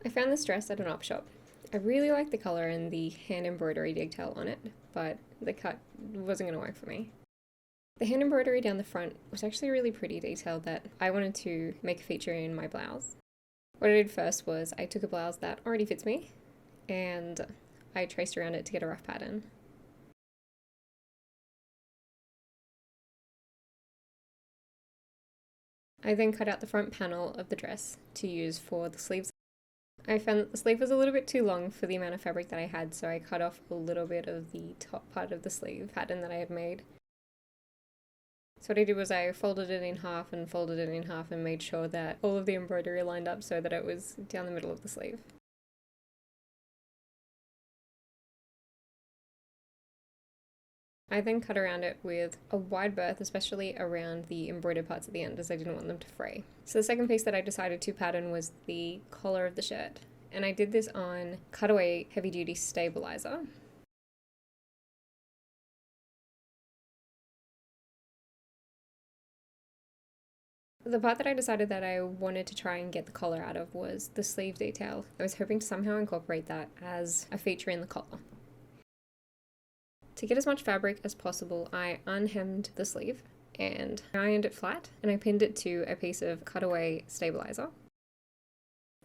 I found this dress at an op shop. I really like the colour and the hand embroidery detail on it, but the cut wasn't going to work for me. The hand embroidery down the front was actually a really pretty detail that I wanted to make a feature in my blouse. What I did first was I took a blouse that already fits me and I traced around it to get a rough pattern. I then cut out the front panel of the dress to use for the sleeves. I found that the sleeve was a little bit too long for the amount of fabric that I had, so I cut off a little bit of the top part of the sleeve pattern that I had made. So what I did was I folded it in half and folded it in half and made sure that all of the embroidery lined up so that it was down the middle of the sleeve. I then cut around it with a wide berth, especially around the embroidered parts at the end, as I didn't want them to fray. So the second piece that I decided to pattern was the collar of the shirt, and I did this on cutaway heavy duty stabilizer. The part that I decided that I wanted to try and get the collar out of was the sleeve detail. I was hoping to somehow incorporate that as a feature in the collar. To get as much fabric as possible, I unhemmed the sleeve and ironed it flat, and I pinned it to a piece of cutaway stabilizer.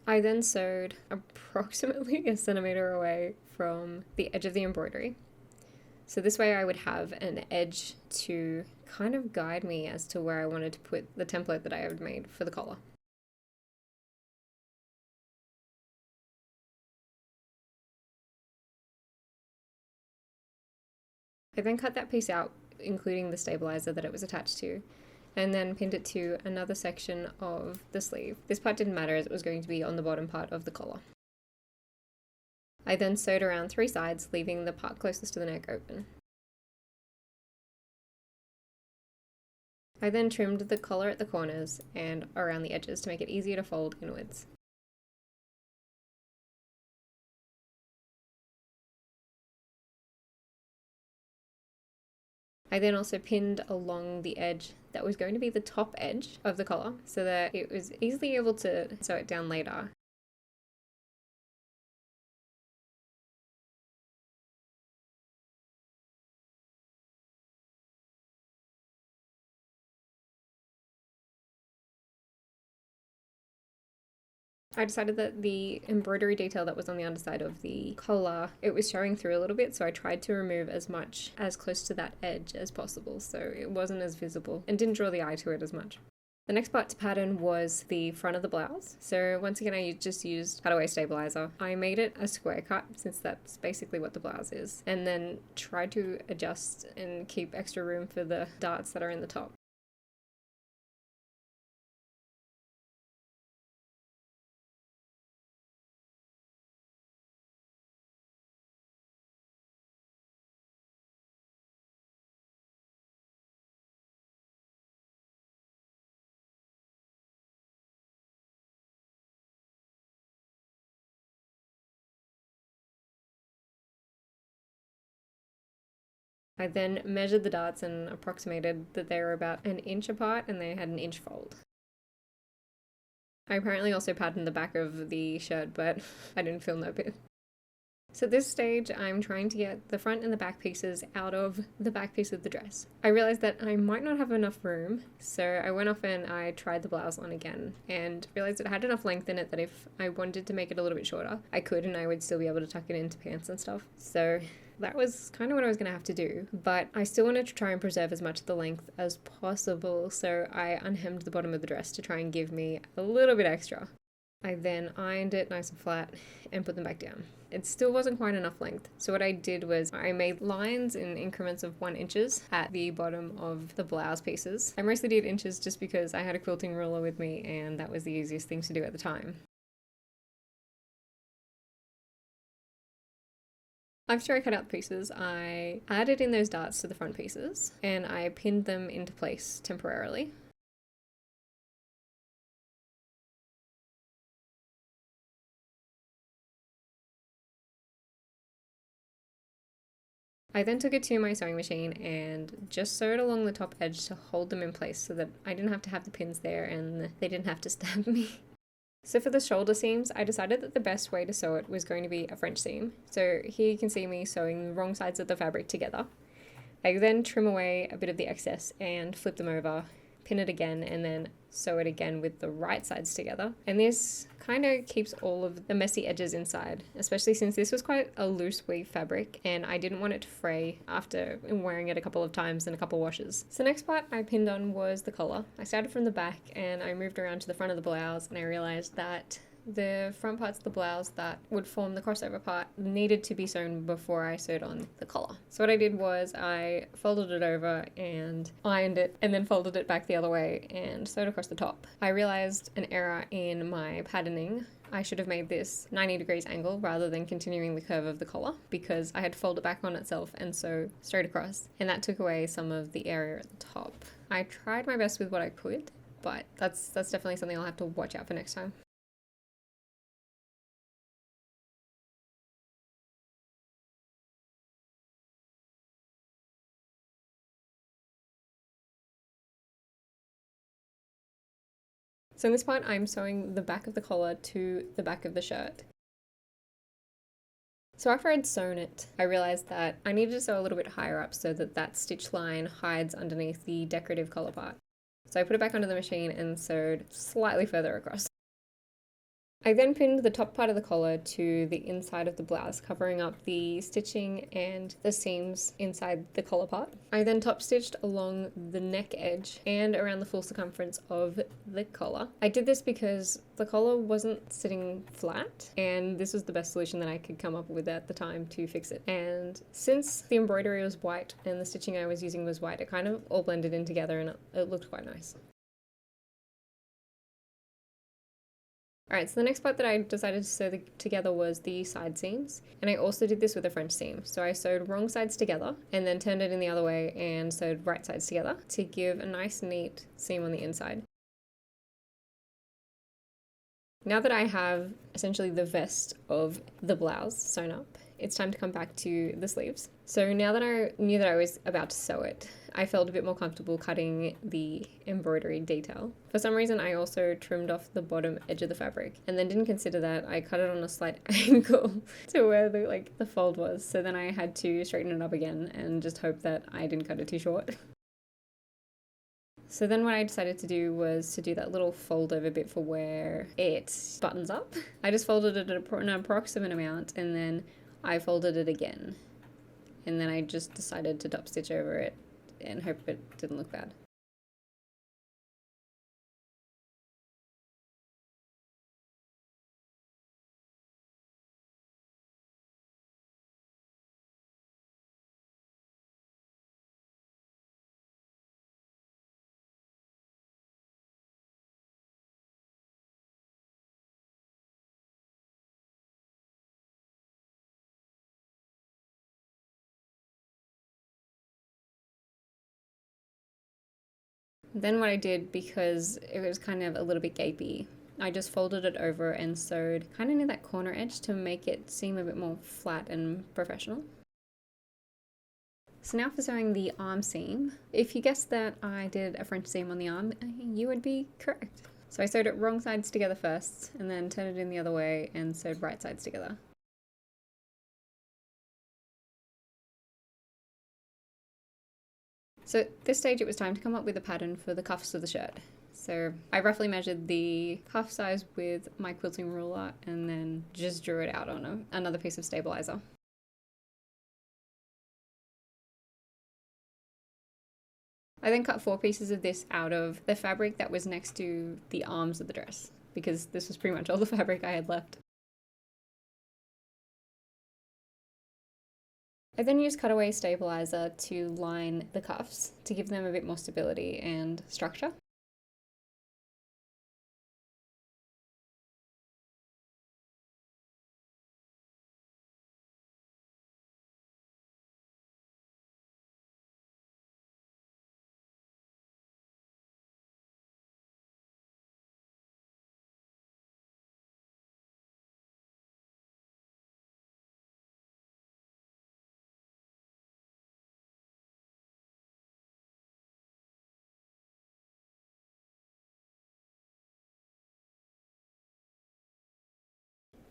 I then sewed approximately a centimeter away from the edge of the embroidery. So this way I would have an edge to kind of guide me as to where I wanted to put the template that I had made for the collar. I then cut that piece out, including the stabilizer that it was attached to, and then pinned it to another section of the sleeve. This part didn't matter as it was going to be on the bottom part of the collar. I then sewed around 3 sides, leaving the part closest to the neck open. I then trimmed the collar at the corners and around the edges to make it easier to fold inwards. I then also pinned along the edge that was going to be the top edge of the collar so that it was easily able to sew it down later. I decided that the embroidery detail that was on the underside of the collar, it was showing through a little bit, so I tried to remove as much as close to that edge as possible so it wasn't as visible and didn't draw the eye to it as much. The next part to pattern was the front of the blouse. So once again, I just used cutaway stabilizer. I made it a square cut since that's basically what the blouse is, and then tried to adjust and keep extra room for the darts that are in the top. I then measured the darts and approximated that they were about an inch apart and they had an inch fold. I apparently also patterned the back of the shirt, but I didn't film that bit. So at this stage, I'm trying to get the front and the back pieces out of the back piece of the dress. I realized that I might not have enough room, so I went off and I tried the blouse on again and realized it had enough length in it that if I wanted to make it a little bit shorter, I could, and I would still be able to tuck it into pants and stuff. So that was kind of what I was going to have to do, but I still wanted to try and preserve as much of the length as possible, so I unhemmed the bottom of the dress to try and give me a little bit extra. I then ironed it nice and flat and put them back down. It still wasn't quite enough length, so what I did was I made lines in increments of 1 inches at the bottom of the blouse pieces. I mostly did inches just because I had a quilting ruler with me and that was the easiest thing to do at the time. After I cut out the pieces, I added in those darts to the front pieces and I pinned them into place temporarily. I then took it to my sewing machine and just sewed along the top edge to hold them in place so that I didn't have to have the pins there and they didn't have to stab me. So for the shoulder seams, I decided that the best way to sew it was going to be a French seam. So here you can see me sewing the wrong sides of the fabric together. I then trim away a bit of the excess and flip them over, pin it again, and then sew it again with the right sides together. And this kind of keeps all of the messy edges inside, especially since this was quite a loose weave fabric and I didn't want it to fray after wearing it a couple of times and a couple washes. So the next part I pinned on was the collar. I started from the back and I moved around to the front of the blouse, and I realized that the front parts of the blouse that would form the crossover part needed to be sewn before I sewed on the collar. So what I did was I folded it over and ironed it, and then folded it back the other way and sewed across the top. I realized an error in my patterning. I should have made this 90 degrees angle rather than continuing the curve of the collar, because I had to fold it back on itself and sew straight across, and that took away some of the area at the top. I tried my best with what I could, but that's definitely something I'll have to watch out for next time. So in this part, I'm sewing the back of the collar to the back of the shirt. So after I'd sewn it, I realized that I needed to sew a little bit higher up so that that stitch line hides underneath the decorative collar part. So I put it back onto the machine and sewed slightly further across. I then pinned the top part of the collar to the inside of the blouse, covering up the stitching and the seams inside the collar part. I then top stitched along the neck edge and around the full circumference of the collar. I did this because the collar wasn't sitting flat, and this was the best solution that I could come up with at the time to fix it. And since the embroidery was white and the stitching I was using was white, it kind of all blended in together and it looked quite nice. Alright, so the next part that I decided to sew together was the side seams, and I also did this with a French seam. So I sewed wrong sides together and then turned it in the other way and sewed right sides together to give a nice neat seam on the inside. Now that I have essentially the vest of the blouse sewn up, it's time to come back to the sleeves. So now that I knew that I was about to sew it, I felt a bit more comfortable cutting the embroidery detail. For some reason, I also trimmed off the bottom edge of the fabric and then didn't consider that I cut it on a slight angle to where the fold was. So then I had to straighten it up again and just hope that I didn't cut it too short. So then what I decided to do was to do that little fold over bit for where it buttons up. I just folded it at an approximate amount and then I folded it again. And then I just decided to top stitch over it and hope it didn't look bad. Then what I did, because it was kind of a little bit gapey, I just folded it over and sewed kind of near that corner edge to make it seem a bit more flat and professional. So now for sewing the arm seam. If you guessed that I did a French seam on the arm, you would be correct. So I sewed it wrong sides together first, and then turned it in the other way and sewed right sides together. So at this stage it was time to come up with a pattern for the cuffs of the shirt. So I roughly measured the cuff size with my quilting ruler and then just drew it out on another piece of stabilizer. I then cut 4 pieces of this out of the fabric that was next to the arms of the dress, because this was pretty much all the fabric I had left. I then used cutaway stabilizer to line the cuffs to give them a bit more stability and structure.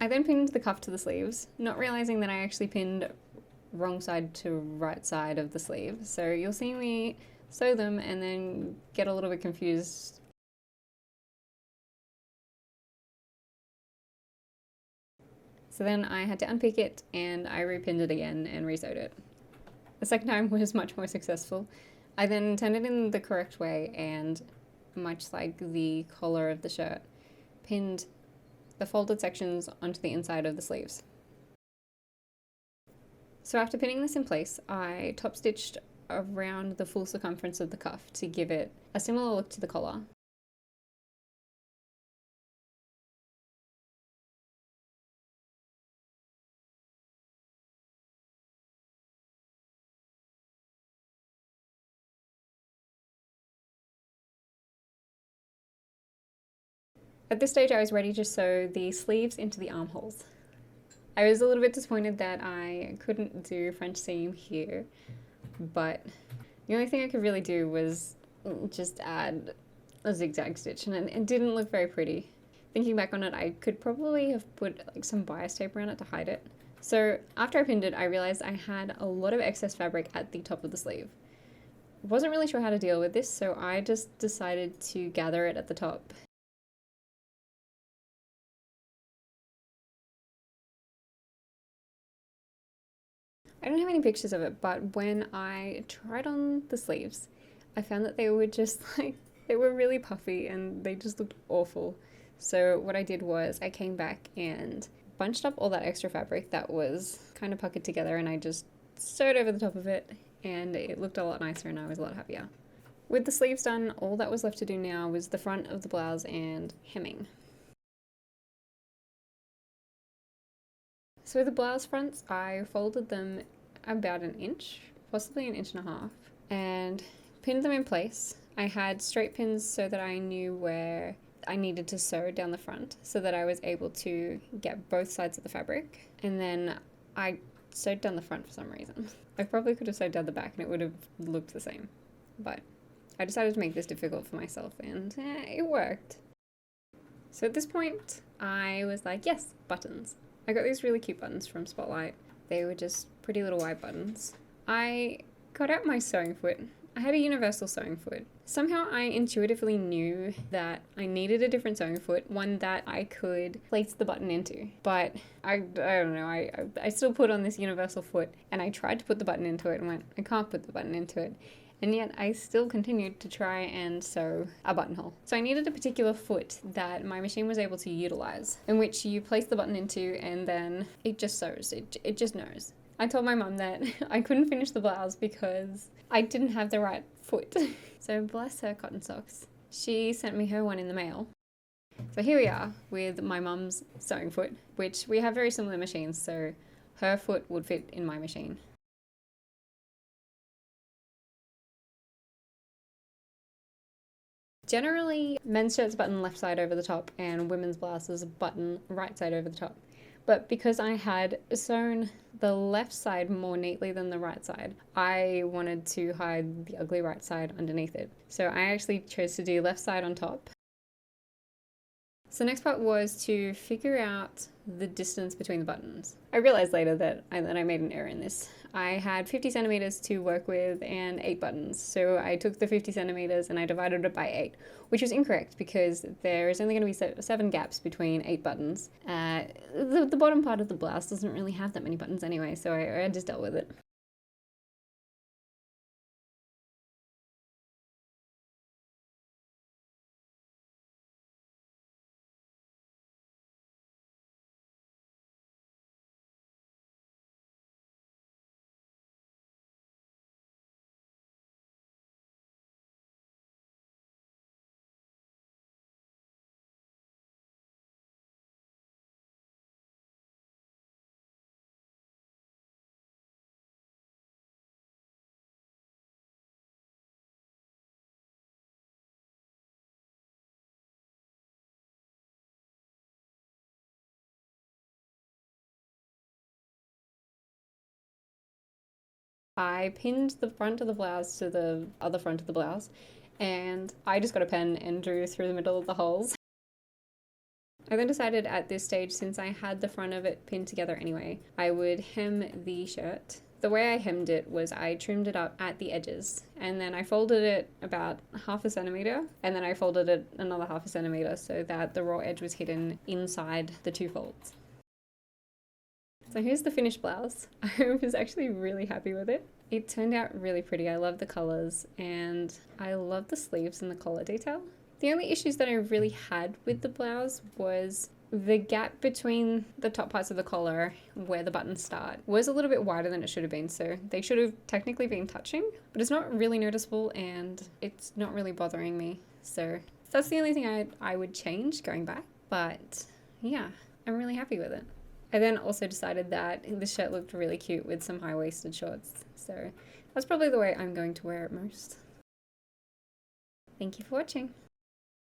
I then pinned the cuff to the sleeves, not realizing that I actually pinned wrong side to right side of the sleeve. So you'll see me sew them and then get a little bit confused. So then I had to unpick it and I repinned it again and resewed it. The second time was much more successful. I then turned it in the correct way and, much like the collar of the shirt, pinned the folded sections onto the inside of the sleeves. So after pinning this in place, I top stitched around the full circumference of the cuff to give it a similar look to the collar. At this stage, I was ready to sew the sleeves into the armholes. I was a little bit disappointed that I couldn't do French seam here, but the only thing I could really do was just add a zigzag stitch, and it didn't look very pretty. Thinking back on it, I could probably have put like some bias tape around it to hide it. So after I pinned it, I realized I had a lot of excess fabric at the top of the sleeve. Wasn't really sure how to deal with this, so I just decided to gather it at the top. I don't have any pictures of it, but when I tried on the sleeves, I found that they were just like, they were really puffy and they just looked awful. So what I did was I came back and bunched up all that extra fabric that was kind of puckered together, and I just sewed over the top of it, and it looked a lot nicer and I was a lot happier. With the sleeves done, all that was left to do now was the front of the blouse and hemming. So with the blouse fronts, I folded them about an inch, possibly an inch and a half, and pinned them in place. I had straight pins so that I knew where I needed to sew down the front so that I was able to get both sides of the fabric. And then I sewed down the front for some reason. I probably could have sewed down the back and it would have looked the same, but I decided to make this difficult for myself, and it worked. So at this point, I was like, yes, buttons. I got these really cute buttons from Spotlight. They were just pretty little white buttons. I got out my sewing foot. I had a universal sewing foot. Somehow I intuitively knew that I needed a different sewing foot, one that I could place the button into. But I don't know, I still put on this universal foot, and I tried to put the button into it and went, I can't put the button into it. And yet I still continued to try and sew a buttonhole. So I needed a particular foot that my machine was able to utilize, in which you place the button into and then it just sews, it just knows. I told my mum that I couldn't finish the blouse because I didn't have the right foot. So bless her cotton socks. She sent me her one in the mail. So here we are with my mum's sewing foot, which we have very similar machines, so her foot would fit in my machine. Generally, men's shirts button left side over the top and women's blouses button right side over the top. But because I had sewn the left side more neatly than the right side, I wanted to hide the ugly right side underneath it. So I actually chose to do left side on top. So the next part was to figure out the distance between the buttons. I realized later that I made an error in this. I had 50 centimeters to work with and 8 buttons. So I took the 50 centimeters and I divided it by 8, which was incorrect because there is only going to be 7 gaps between 8 buttons. The bottom part of the blouse doesn't really have that many buttons anyway, so I just dealt with it. I pinned the front of the blouse to the other front of the blouse, and I just got a pen and drew through the middle of the holes. I then decided at this stage, since I had the front of it pinned together anyway, I would hem the shirt. The way I hemmed it was I trimmed it up at the edges, and then I folded it about 1/2 centimeter, and then I folded it another 1/2 centimeter so that the raw edge was hidden inside the 2 folds. So here's the finished blouse. I was actually really happy with it. It turned out really pretty. I love the colors, and I love the sleeves and the collar detail. The only issues that I really had with the blouse was the gap between the top parts of the collar where the buttons start was a little bit wider than it should have been, so they should have technically been touching, but it's not really noticeable and it's not really bothering me. So that's the only thing I would change going back, but yeah, I'm really happy with it. I then also decided that this shirt looked really cute with some high-waisted shorts, so that's probably the way I'm going to wear it most. Thank you for watching.